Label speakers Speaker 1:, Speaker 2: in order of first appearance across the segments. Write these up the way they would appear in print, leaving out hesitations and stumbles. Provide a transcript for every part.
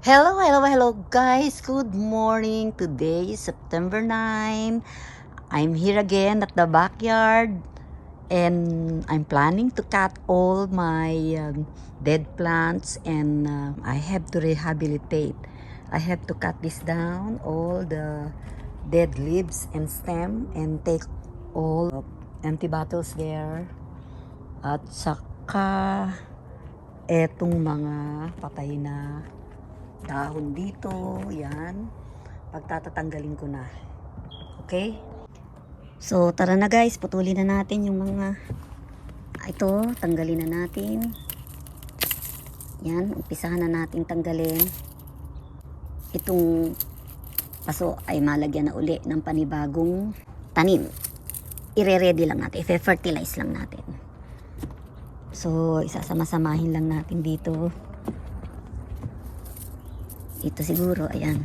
Speaker 1: Hello guys. Good morning. Today is September 9. I'm here again at the backyard and I'm planning to cut all my dead plants and I have to rehabilitate. I have to cut this down, all the dead leaves and stem, and take all empty bottles there. At saka etong mga patay na dahon dito, yan. Pagtatatanggalin ko na. Okay? So, tara na guys, putulin na natin yung mga ito, tanggalin na natin. Yan, umpisahan na natin tanggalin. Itong paso ay malagyan na uli ng panibagong tanim. Ire-ready lang natin, i-fertilize lang natin. So, isasama-samahin lang natin dito. Ito siguro, ayan.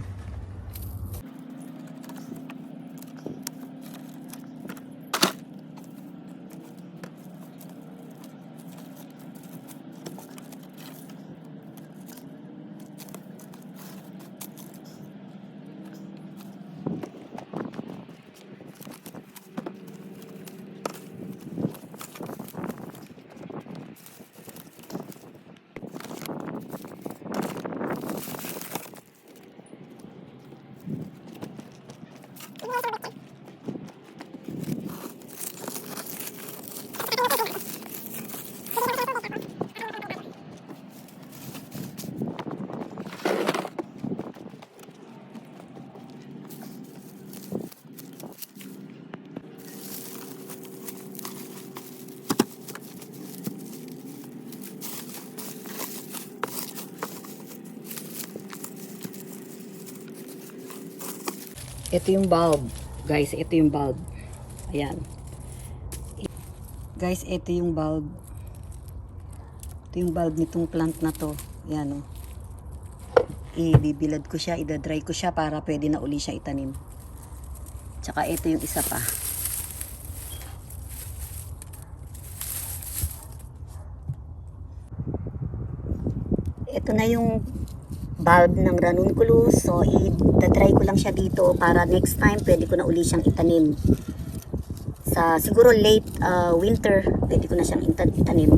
Speaker 1: Ito yung bulb. Guys, ito yung bulb. Ayan. Guys, ito yung bulb. Ito yung bulb nitong plant na to. Ayan o. Ibibilad ko siya, idadry ko siya para pwede na uli siya itanim. Tsaka ito yung isa pa. Ito na yung bulb ng ranunculus. So, i-dry ko lang siya dito para next time pwede ko na uli siyang itanim. Sa siguro late winter, pwede ko na siyang itanim.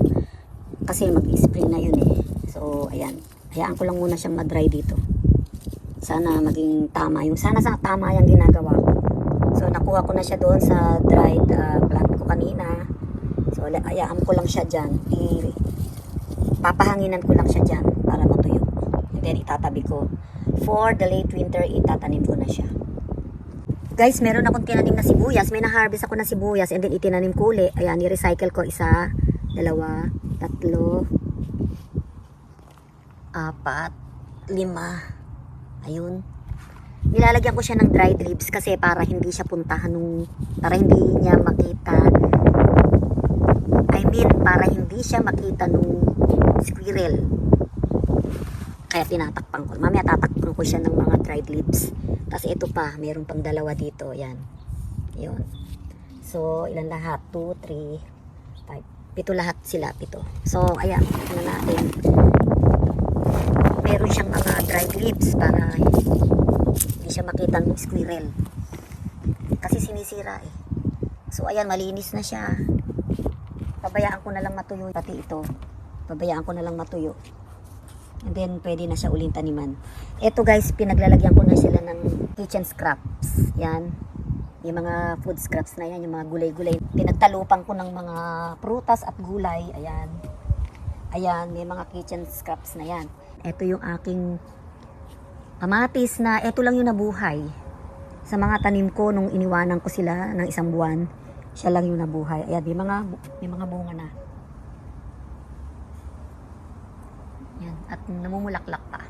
Speaker 1: Kasi mag-spring na yun eh. So, ayan. Hayaan ko lang muna siyang ma-dry dito. Sana maging tama yung, tama yung ginagawa ko. So, nakuha ko na siya doon sa dried plant ko kanina. So, hayaan ko lang siya dyan. Papahanginan ko lang siya dyan para matuyo. Then itatabi ko. For the late winter, itatanim ko na siya. Guys, meron akong tinanim na sibuyas. May na-harvest ako na sibuyas and then itinanim ko uli. Ayan, i-recycle ko. 1, 2, 3, 4, 5. Ayun. Nilalagyan ko siya ng dried leaves kasi para hindi siya puntahan para hindi niya makita. Para hindi siya makita nung squirrel. Kaya tinatakpan ko. Mamaya tatakpan ko siya ng mga dried leaves. Tapos ito pa, meron pang 2 dito. Yan. Yun. So, ilan lahat? 2, 3, 5. 7 lahat sila. 7. So, ayan. Tignan natin. Meron siyang mga dried leaves para hindi siya makita ng squirrel. Kasi sinisira eh. So, ayan. Malinis na siya. Pabayaan ko na lang matuyo. Pati ito. Pabayaan ko na lang matuyo. And then, pwede na siya uling taniman. Ito guys, pinaglalagyan ko na sila ng kitchen scraps. Yan. Yung mga food scraps na yan, yung mga gulay-gulay. Pinagtalupan ko ng mga prutas at gulay. Ayan. Ayan, may mga kitchen scraps na yan. Ito yung aking kamatis na, ito lang yung nabuhay. Sa mga tanim ko, nung iniwanan ko sila ng 1 buwan, siya lang yung nabuhay. Ayan, may mga bunga na. Yan, at namumulaklak pa.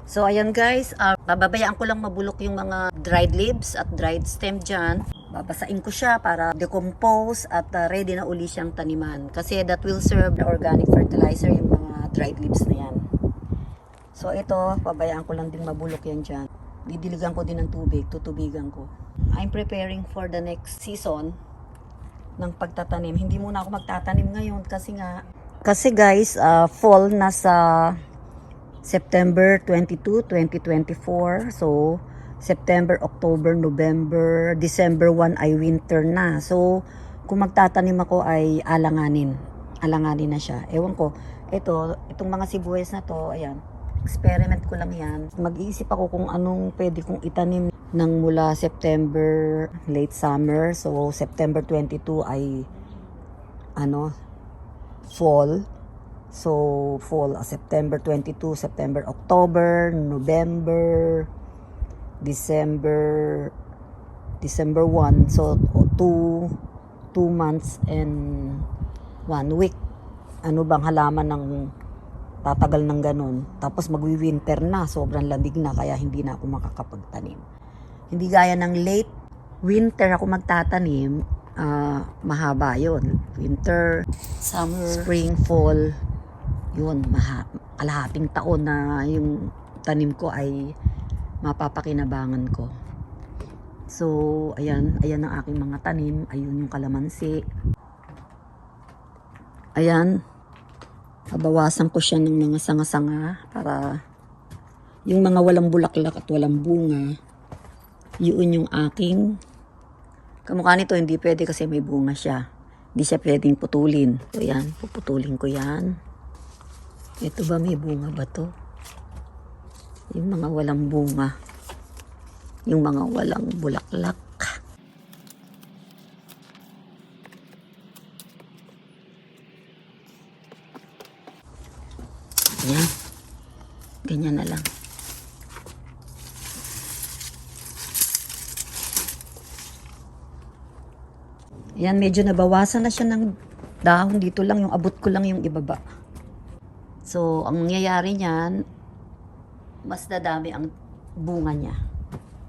Speaker 1: So, ayan guys, bababayaan ko lang mabulok yung mga dried leaves at dried stem dyan. Babasain ko siya para decompose at ready na uli siyang taniman. Kasi that will serve the organic fertilizer yung mga dried leaves na yan. So, ito, babayaan ko lang din mabulok yan dyan. Didiligan ko din ng tubig, tutubigan ko. I'm preparing for the next season ng pagtatanim. Hindi muna ako magtatanim ngayon kasi guys, fall na sa September 22, 2024. So, September, October, November, December 1 ay winter na. So, kung magtatanim ako ay alanganin. Alanganin na siya. Ewan ko, itong mga sibuyas na to, ayan, experiment ko lang yan. Mag-iisip ako kung anong pwede kong itanim ng mula September, late summer. So, September 22 ay, fall. So, fall, September 22, September, October, November, December 1. So, 2 months and 1 week. Ano bang halaman ng tatagal ng ganun? Tapos magwi-winter na, sobrang lamig na, kaya hindi na ako makakapagtanim. Hindi gaya ng late winter ako magtatanim, mahaba yon. Winter, summer, spring, fall, yun, kalahating taon na yung tanim ko ay mapapakinabangan ko. So, ayan ang aking mga tanim. Ayun yung kalamansi. Ayan, babawasan ko siya ng mga sanga-sanga para yung mga walang bulaklak at walang bunga, yun yung aking kamukha nito. Hindi pwede kasi may bunga siya. Hindi siya pwedeng putulin. So, ayan, puputulin ko yan. Ito ba, may bunga ba to? Yung mga walang bunga, yung mga walang bulaklak. Ayan, ganyan na lang. Ayan, medyo nabawasan na siya ng dahon. Dito lang, yung abot ko lang yung ibaba. So, ang mangyayari niyan, mas dadami ang bunga niya.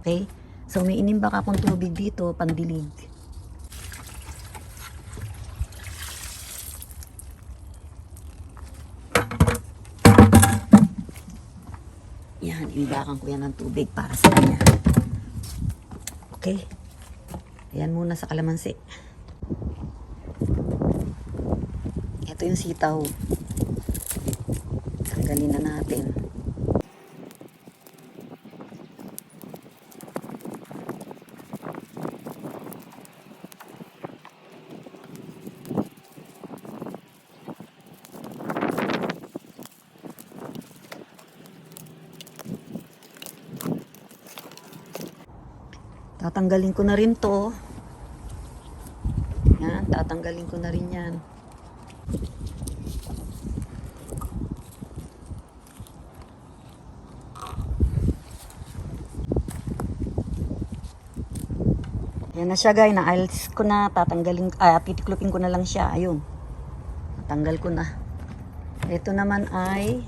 Speaker 1: Okay? So, may inimbak akong tubig dito, pandilig. Yan, imbakan ko yan ng tubig para sa kanya. Okay? Ayan muna sa kalamansi. Ito yung sitaw. Tanggalin na natin. Tatanggalin ko na rin to. Yan, tatanggalin ko na rin yan. Yan na siya, guys. Na-ails ko na. Tatanggalin, titiklopin ko na lang siya. Ayun. Natanggal ko na. Ito naman ay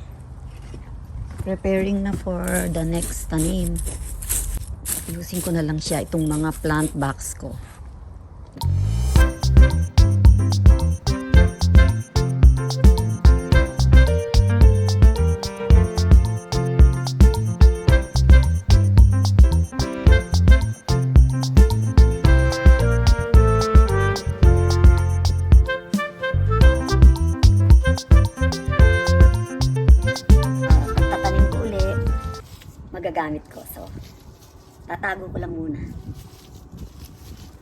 Speaker 1: preparing na for the next tanim. Ayusin ko na lang siya, itong mga plant box ko. Pagtatanim ko ulit, magagamit ko. So, tatago ko lang muna.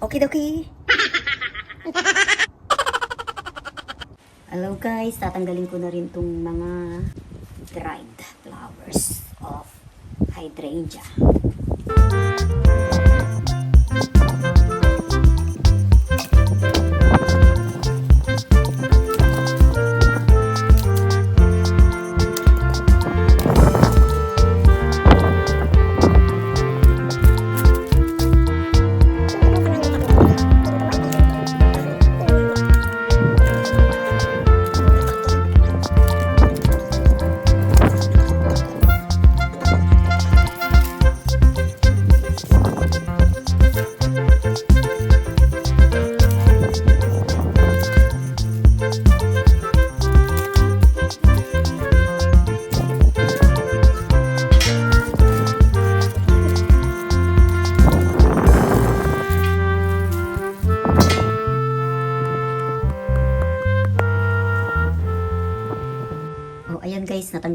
Speaker 1: Okidoki. Hello guys, tatanggalin ko na rin tong mga dried flowers of hydrangea.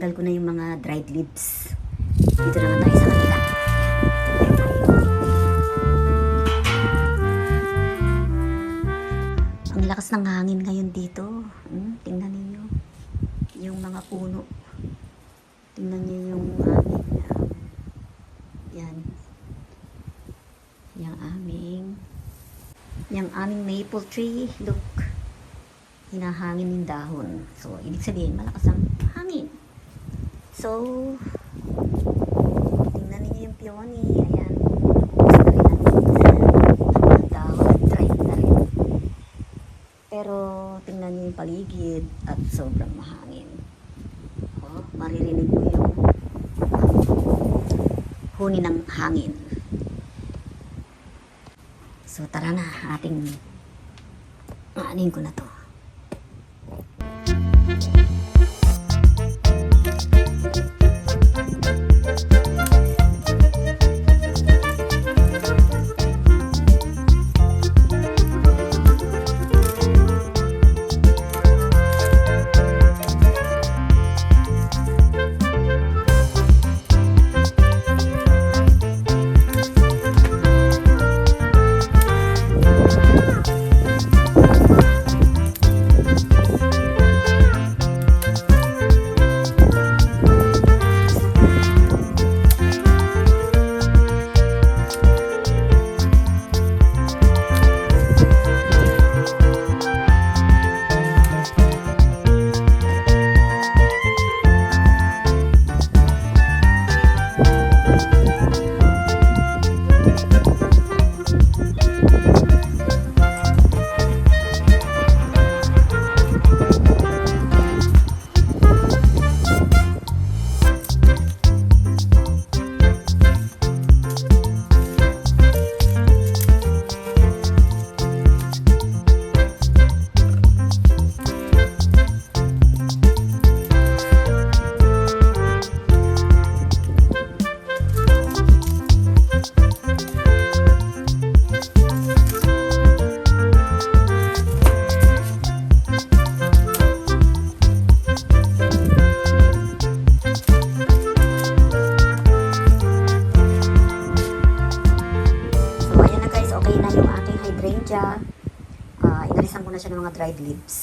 Speaker 1: natanggal ko na yung mga dried leaves. Dito naman tayo sa kanila. Ang lakas ng hangin ngayon dito. Tingnan ninyo. Yung mga puno. Tingnan niyo yung aming yan. Yung aming maple tree. Look. Hinahangin yung dahon. So, ibig sabihin, malakas ang hangin. So, tingnan niyo yung peony. Ayan. Ang dahon, dry na rin. Pero, tingnan niyo yung paligid at sobrang mahangin. Oh, maririnig mo yung huni ng hangin. So, tara na. Aanin ko na to. Inalisan ko na siya ng mga dried leaves.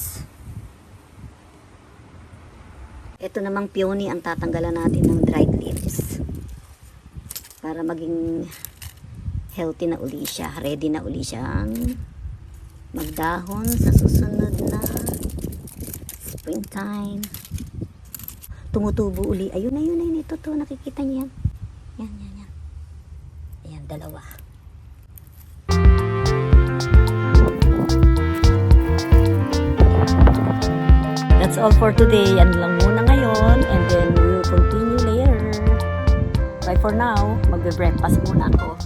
Speaker 1: Ito namang peony ang tatanggalan natin ng dried leaves para maging healthy na uli siya, ready na uli siyang magdahon sa susunod na springtime. Tumutubo uli. Ayun, ito to, nakikita niyo yan. Yan. Ayan, dalawa. That's all for today. Yan lang muna ngayon. And then we will continue later. Bye for now. Magbe-breakfast muna ako.